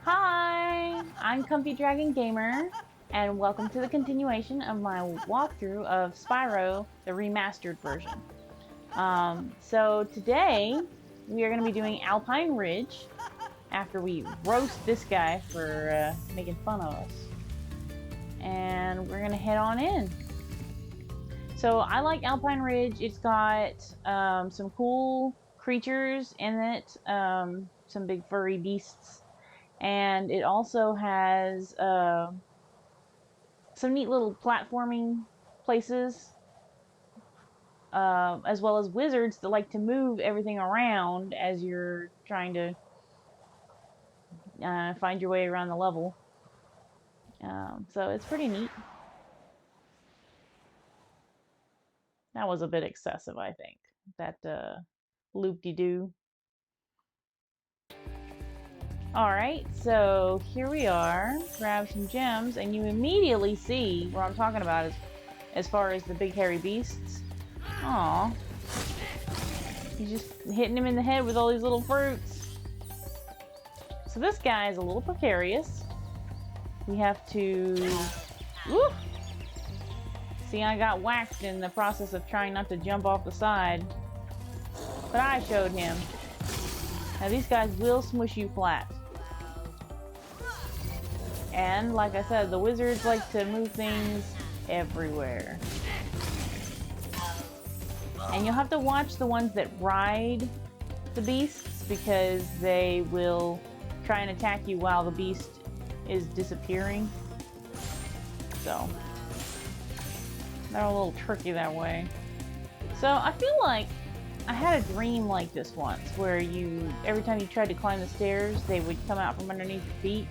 Hi, I'm Comfy Dragon Gamer, and welcome to the continuation of my walkthrough of Spyro, the remastered version. So today we are going to be doing Alpine Ridge after we roast this guy for making fun of us. And we're going to head on in. So I like Alpine Ridge. It's got some cool creatures in it, some big furry beasts. And it also has some neat little platforming places, as well as wizards that like to move everything around as you're trying to find your way around the level. So it's pretty neat. That was a bit excessive, I think. That loop-de-doo. Alright, so here we are. Grab some gems, and you immediately see what I'm talking about as far as the big hairy beasts. Aw. He's just hitting him in the head with all these little fruits. So this guy is a little precarious. We have to... Woo! See, I got whacked in the process of trying not to jump off the side. But I showed him. Now these guys will smush you flat. And, like I said, the wizards like to move things everywhere. And you'll have to watch the ones that ride the beasts, because they will try and attack you while the beast is disappearing. So, they're a little tricky that way. So, I feel like I had a dream like this once, where every time you tried to climb the stairs, they would come out from underneath your feet.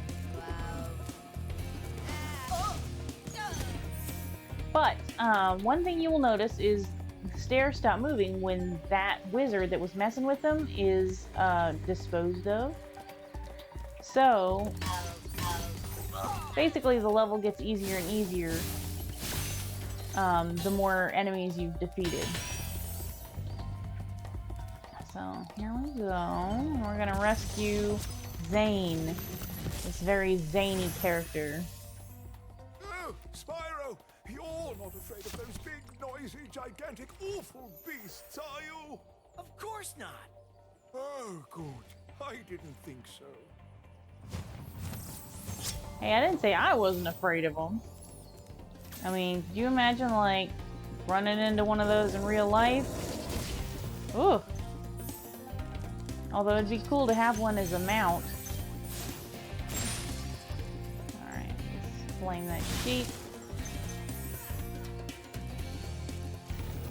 But one thing you will notice is the stairs stop moving when that wizard that was messing with them is disposed of. So basically the level gets easier and easier the more enemies you've defeated. So here we go. We're gonna rescue Zane, this very zany character. Oh, Spyro! You're not afraid of those big, noisy, gigantic, awful beasts, are you? Of course not. Oh, good. I didn't think so. Hey, I didn't say I wasn't afraid of them. I mean, could you imagine, like, running into one of those in real life? Ooh. Although it'd be cool to have one as a mount. Alright, let's flame that sheep.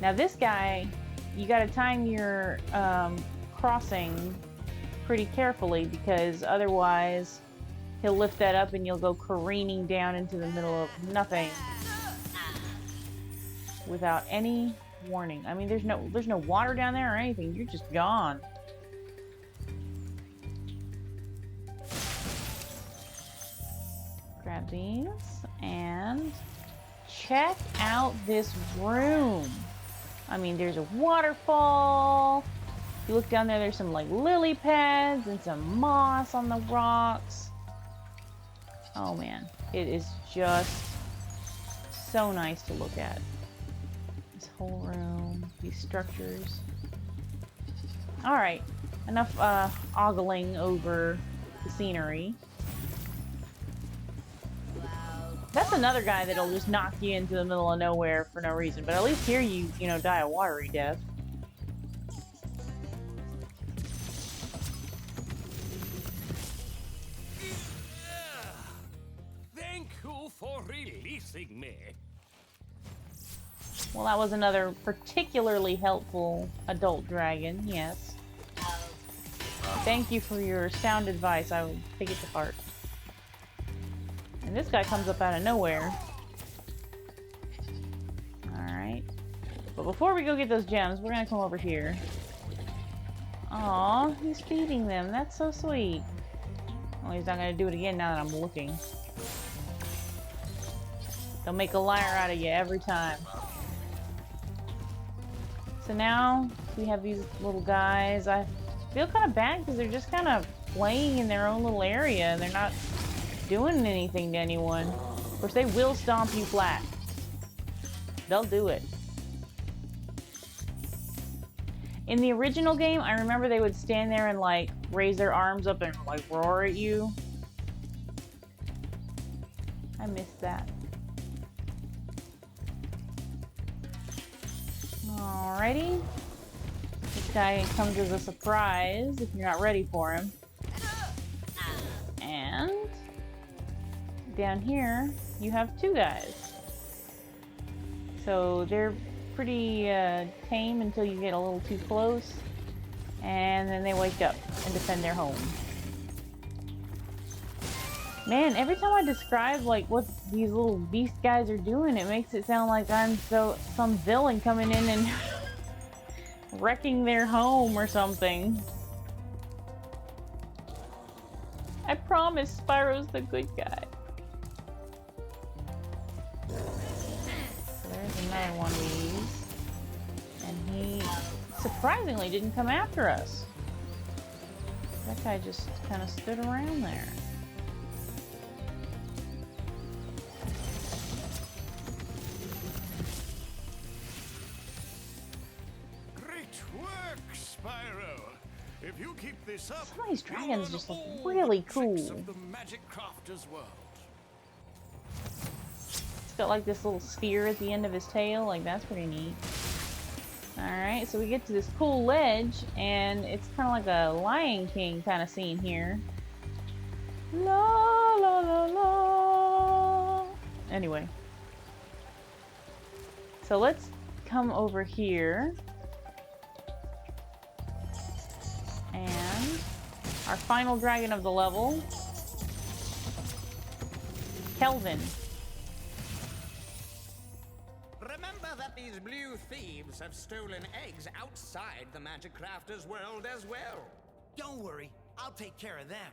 Now this guy, you gotta time your crossing pretty carefully, because otherwise he'll lift that up and you'll go careening down into the middle of nothing without any warning. I mean, there's no water down there or anything. You're just gone. Grab these and check out this room. I mean, there's a waterfall. If you look down there, there's some like lily pads and some moss on the rocks. Oh man, it is just so nice to look at. This whole room, these structures. All right, enough ogling over the scenery. That's another guy that'll just knock you into the middle of nowhere for no reason. But at least here you know, die a watery death. Thank you for releasing me. Well, that was another particularly helpful adult dragon, yes. Thank you for your sound advice. I will take it to heart. And this guy comes up out of nowhere. Alright. But before we go get those gems, we're gonna come over here. Aw, he's feeding them. That's so sweet. Well, he's not gonna do it again now that I'm looking. They'll make a liar out of you every time. So now we have these little guys. I feel kind of bad because they're just kind of playing in their own little area and they're not doing anything to anyone. Of course, they will stomp you flat. They'll do it. In the original game, I remember they would stand there and like raise their arms up and like roar at you. I missed that. Alrighty. This guy comes as a surprise if you're not ready for him. And down here, you have two guys. So they're pretty tame until you get a little too close. And then they wake up and defend their home. Man, every time I describe like what these little beast guys are doing, it makes it sound like I'm some villain coming in and wrecking their home or something. I promise Spyro's the good guy. So there's another one of these. And he surprisingly didn't come after us. That guy just kind of stood around there. If you keep this up, some of these dragons just look really cool. Of the magic crafter's world. It's got like this little sphere at the end of his tail, like that's pretty neat. Alright, so we get to this cool ledge, and it's kind of like a Lion King kind of scene here. La la la la. Anyway. So let's come over here. And our final dragon of the level, Kelvin. Remember that these blue thieves have stolen eggs outside the magic crafter's world as well. Don't worry, I'll take care of them.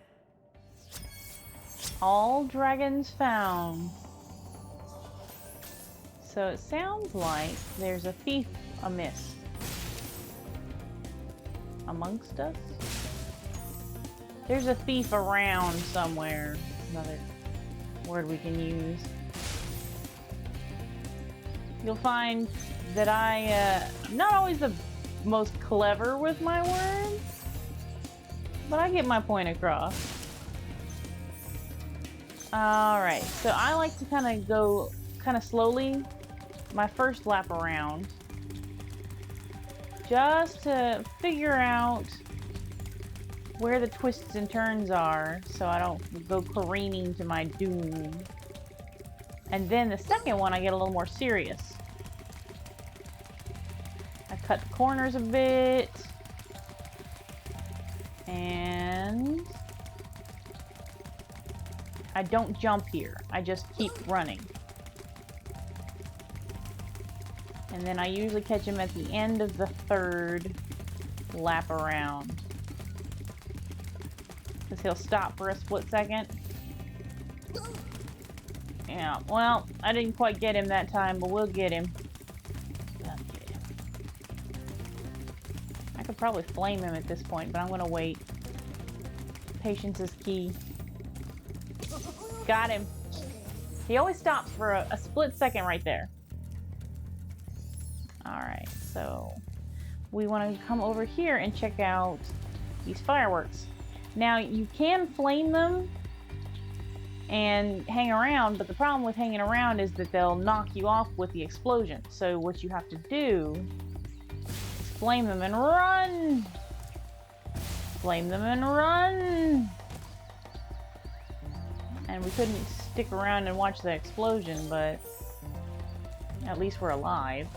All dragons found. So it sounds like there's a thief amiss amongst us. There's a thief around somewhere. Another word we can use. You'll find that I'm not always the most clever with my words, but I get my point across. Alright, so I like to kind of go kind of slowly my first lap around, just to figure out where the twists and turns are so I don't go careening to my doom. And then the second one I get a little more serious. I cut the corners a bit. And I don't jump here. I just keep running. And then I usually catch him at the end of the third lap around. Because he'll stop for a split second. Yeah, well, I didn't quite get him that time, but we'll get him. I could probably flame him at this point, but I'm gonna wait. Patience is key. Got him. He always stops for a split second right there. Alright, so we want to come over here and check out these fireworks. Now, you can flame them and hang around, but the problem with hanging around is that they'll knock you off with the explosion. So what you have to do is flame them and run! Flame them and run! And we couldn't stick around and watch the explosion, but at least we're alive.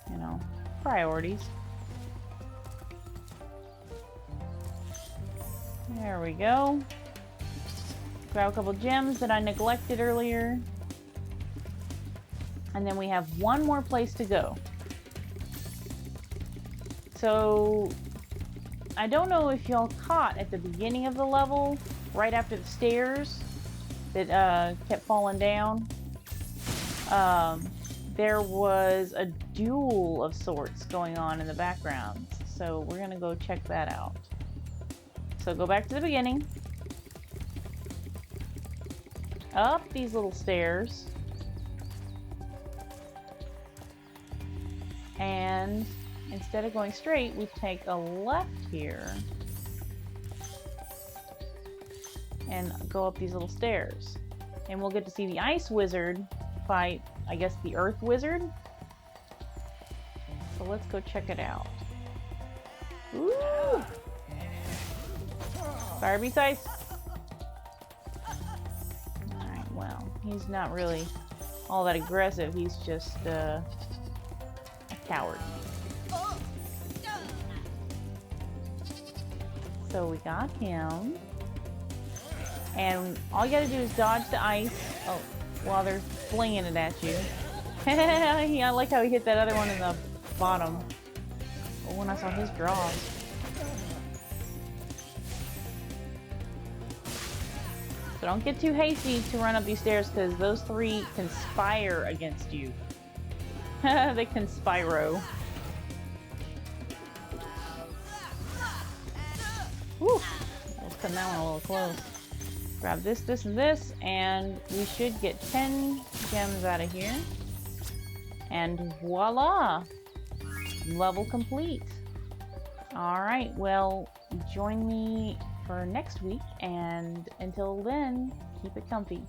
You know, priorities. There we go. Grab a couple gems that I neglected earlier. And then we have one more place to go. So, I don't know if y'all caught at the beginning of the level, right after the stairs that kept falling down. There was a duel of sorts going on in the background. So we're gonna go check that out. So go back to the beginning. Up these little stairs. And instead of going straight, we take a left here. And go up these little stairs. And we'll get to see the ice wizard fight, I guess, the earth wizard. So let's go check it out. Ooh! Fire beats ice. Alright, well, he's not really all that aggressive. He's just a coward. So we got him. And all you gotta do is dodge the ice while they're flinging it at you. I like how he hit that other one in the bottom. But when I saw his draws. So don't get too hasty to run up these stairs because those three conspire against you. They can Spyro. Whew. Let's cut that one a little close. Grab this, this, and this, and we should get 10 gems out of here. And voila! Level complete. Alright, well, join me for next week, and until then, keep it comfy.